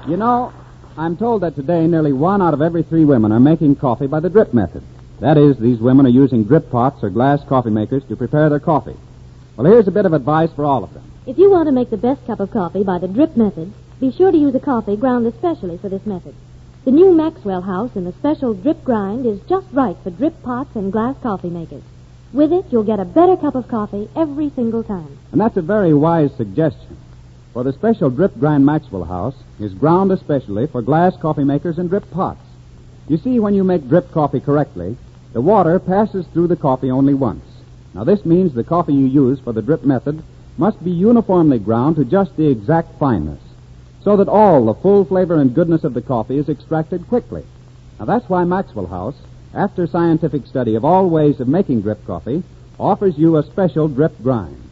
You know, I'm told that today nearly 1 out of every 3 women are making coffee by the drip method. That is, these women are using drip pots or glass coffee makers to prepare their coffee. Well, here's a bit of advice for all of them. If you want to make the best cup of coffee by the drip method, be sure to use a coffee ground especially for this method. The new Maxwell House in the special drip grind is just right for drip pots and glass coffee makers. With it, you'll get a better cup of coffee every single time. And that's a very wise suggestion. For the special drip grind Maxwell House is ground especially for glass coffee makers and drip pots. You see, when you make drip coffee correctly, the water passes through the coffee only once. Now, this means the coffee you use for the drip method must be uniformly ground to just the exact fineness, so that all the full flavor and goodness of the coffee is extracted quickly. Now, that's why Maxwell House, after scientific study of all ways of making drip coffee, offers you a special drip grind.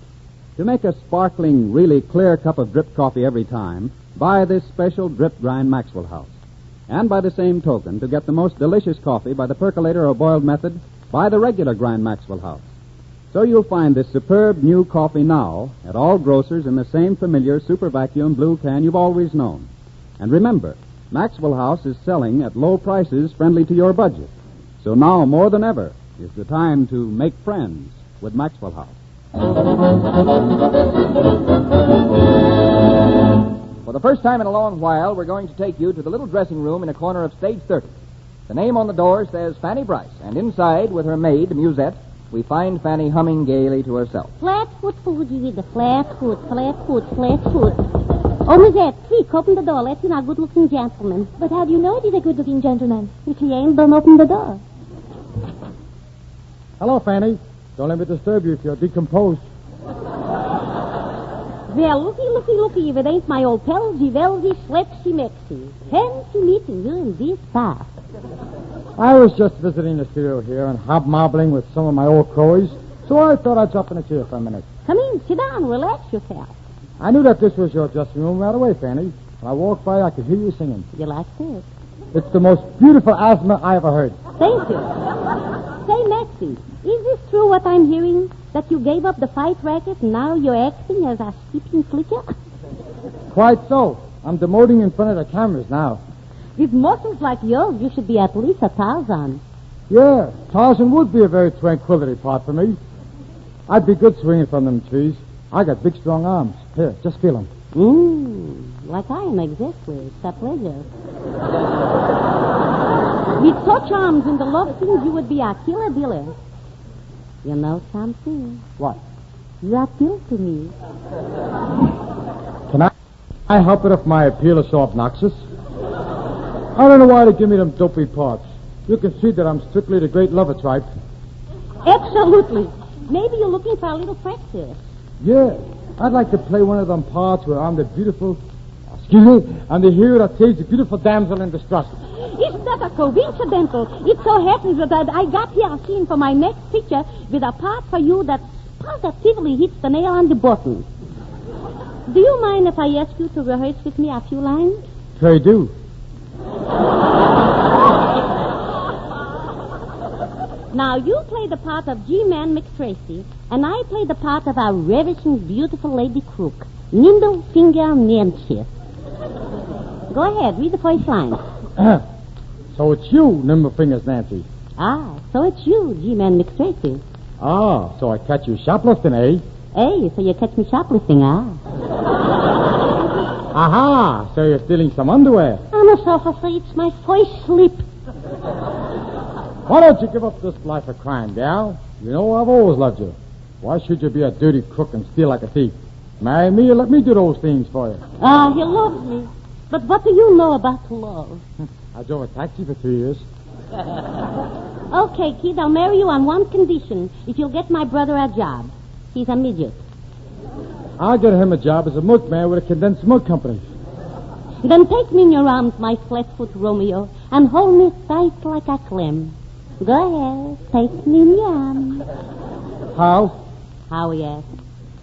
To make a sparkling, really clear cup of drip coffee every time, buy this special drip grind Maxwell House. And by the same token, to get the most delicious coffee by the percolator or boiled method, buy the regular grind Maxwell House. So you'll find this superb new coffee now at all grocers in the same familiar super vacuum blue can you've always known. And remember, Maxwell House is selling at low prices friendly to your budget. So now, more than ever, is the time to make friends with Maxwell House. For the first time in a long while, we're going to take you to the little dressing room in a corner of stage 30. The name on the door says Fanny Brice, and inside, with her maid, Musette, we find Fanny humming gaily to herself. Flatfoot food, you the flatfoot. Oh, Musette, quick, open the door. Let's in our good-looking gentleman. But how do you know he's a good-looking gentleman? If he ain't, don't open the door. Hello, Fanny. Don't let me disturb you if you're decomposed. Well, looky, if it ain't my old pal, Givelzi, Slapsie, Maxie. Fancy meeting you in this park. I was just visiting the studio here and hobnobbling with some of my old crowies, so I thought I'd drop in and see you for a minute. Come in, sit down, relax yourself. I knew that this was your dressing room right away, Fanny. When I walked by, I could hear you singing. You like this? It's the most beautiful asthma I ever heard. Thank you. Say, Maxie, is this true what I'm hearing? That you gave up the fight racket and now you're acting as a skipping flicker? Quite so. I'm demoting in front of the cameras now. With muscles like yours, you should be at least a Tarzan. Yeah, Tarzan would be a very tranquility part for me. I'd be good swinging from them trees. I got big, strong arms. Here, just feel them. Like I am exactly. It's a pleasure. With such arms in the love things, you would be a killer dealer. You know something? What? You appeal to me. Can I help it if my appeal is so obnoxious? I don't know why they give me them dopey parts. You can see that I'm strictly the great lover type. Absolutely. Maybe you're looking for a little practice. Yeah, I'd like to play one of them parts where I'm the beautiful... I'm the hero that saves the beautiful damsel in distress. Isn't that a coincidental? It so happens that I got here a scene for my next picture with a part for you that positively hits the nail on the button. Do you mind if I ask you to rehearse with me a few lines? Pray do. Now, you play the part of G-Man McTracy, and I play the part of our ravishing, beautiful lady crook, Nimble Finger Nancy. Go ahead, read the first line. So it's you, Nimble Fingers Nancy. Ah, so it's you, G-Man McTracy. Ah, so I catch you shoplifting, eh? Hey, so you catch me shoplifting, ah? Aha, so you're stealing some underwear. I'm a officer, it's my first slip. Why don't you give up this life of crime, gal? You know I've always loved you. Why should you be a dirty crook and steal like a thief? Marry me and let me do those things for you. Ah, he loves me. But what do you know about love? I drove a taxi for 3 years. Okay, kid, I'll marry you on one condition. If you'll get my brother a job. He's a midget. I'll get him a job as a milkman with a condensed milk company. Then take me in your arms, my flat-foot Romeo, and hold me tight like a clam. Go ahead, take me in your arms. How? How, yes.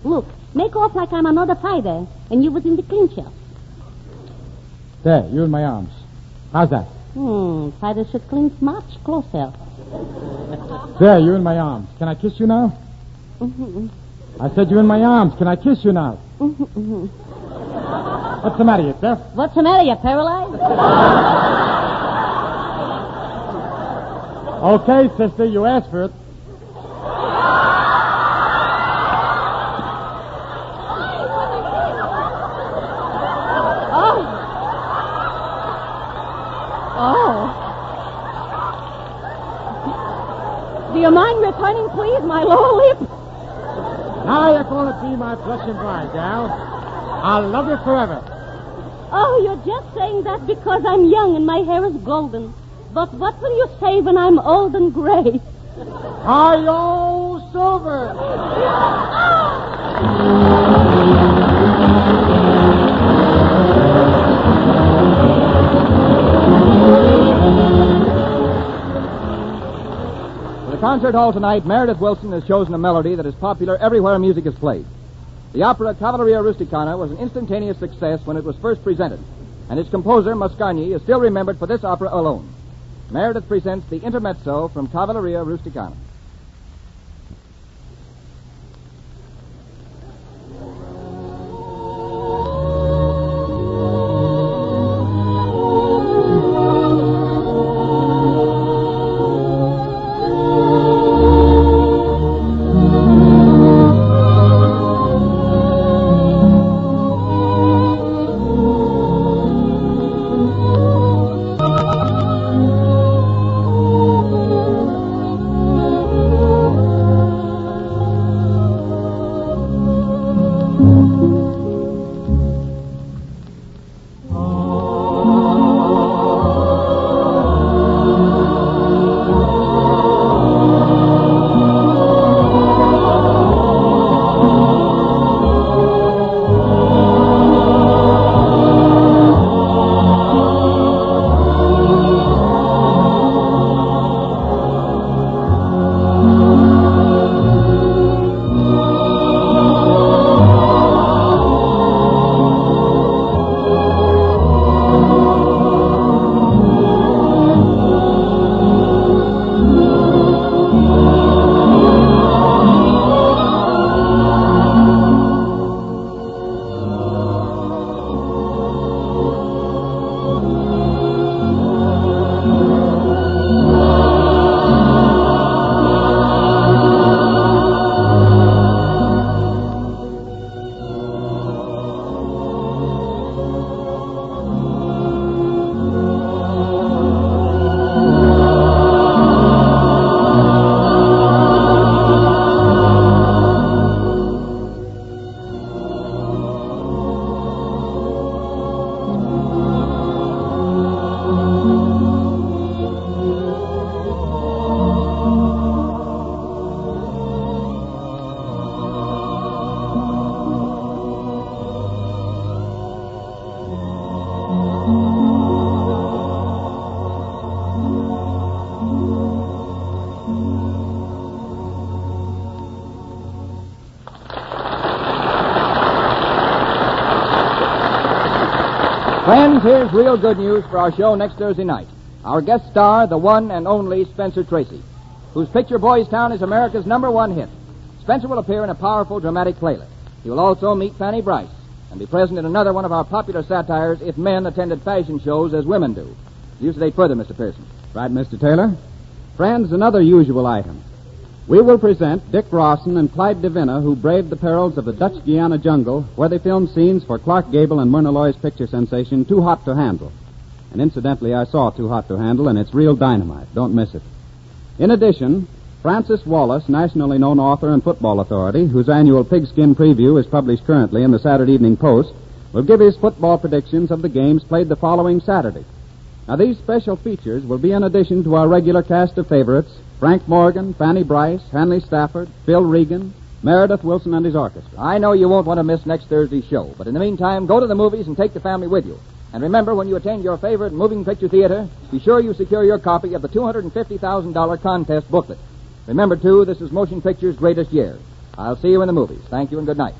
Look, make off like I'm another fighter, and you was in the clincher. There, you in my arms. How's that? Fighters should clinch much closer. There, you in my arms. Can I kiss you now? I said you in my arms. Can I kiss you now? What's the matter, you deaf? What's the matter, you paralyzed? Okay, sister, you asked for it. Do you mind returning, please, my lower lip? Now you're going to be my blushing bride, gal. I'll love you forever. Oh, you're just saying that because I'm young and my hair is golden. But what will you say when I'm old and gray? Hi-yo, Silver! For the concert hall tonight, Meredith Wilson has chosen a melody that is popular everywhere music is played. The opera Cavalleria Rusticana was an instantaneous success when it was first presented, and its composer, Mascagni, is still remembered for this opera alone. Meredith presents the intermezzo from Cavalleria Rusticana. Friends, here's real good news for our show next Thursday night. Our guest star, the one and only Spencer Tracy, whose picture Boys Town is America's #1 hit. Spencer will appear in a powerful dramatic playlet. He will also meet Fanny Brice and be present in another one of our popular satires, If Men Attended Fashion Shows as Women Do. Elucidate further, Mr. Pearson. Right, Mr. Taylor. Friends, another usual item. We will present Dick Rawson and Clyde Devina, who braved the perils of the Dutch Guiana jungle, where they filmed scenes for Clark Gable and Myrna Loy's picture sensation, Too Hot to Handle. And incidentally, I saw Too Hot to Handle, and it's real dynamite. Don't miss it. In addition, Francis Wallace, nationally known author and football authority, whose annual Pigskin Preview is published currently in the Saturday Evening Post, will give his football predictions of the games played the following Saturday. Now, these special features will be in addition to our regular cast of favorites, Frank Morgan, Fanny Brice, Hanley Stafford, Phil Regan, Meredith Wilson and his orchestra. I know you won't want to miss next Thursday's show, but in the meantime, go to the movies and take the family with you. And remember, when you attend your favorite moving picture theater, be sure you secure your copy of the $250,000 contest booklet. Remember, too, this is motion picture's greatest year. I'll see you in the movies. Thank you and good night.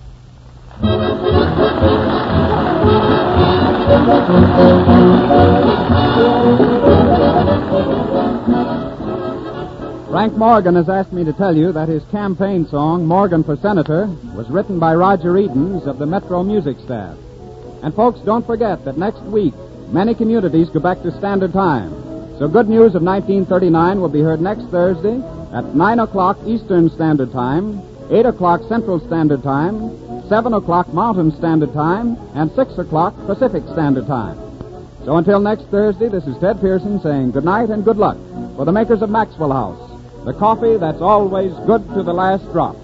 Frank Morgan has asked me to tell you that his campaign song, Morgan for Senator, was written by Roger Edens of the Metro Music Staff. And folks, don't forget that next week, many communities go back to Standard Time. So Good News of 1939 will be heard next Thursday at 9 o'clock Eastern Standard Time, 8 o'clock Central Standard Time, 7 o'clock Mountain Standard Time, and 6 o'clock Pacific Standard Time. So until next Thursday, this is Ted Pearson saying good night and good luck for the makers of Maxwell House, the coffee that's always good to the last drop.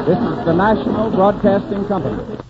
This is the National Broadcasting Company.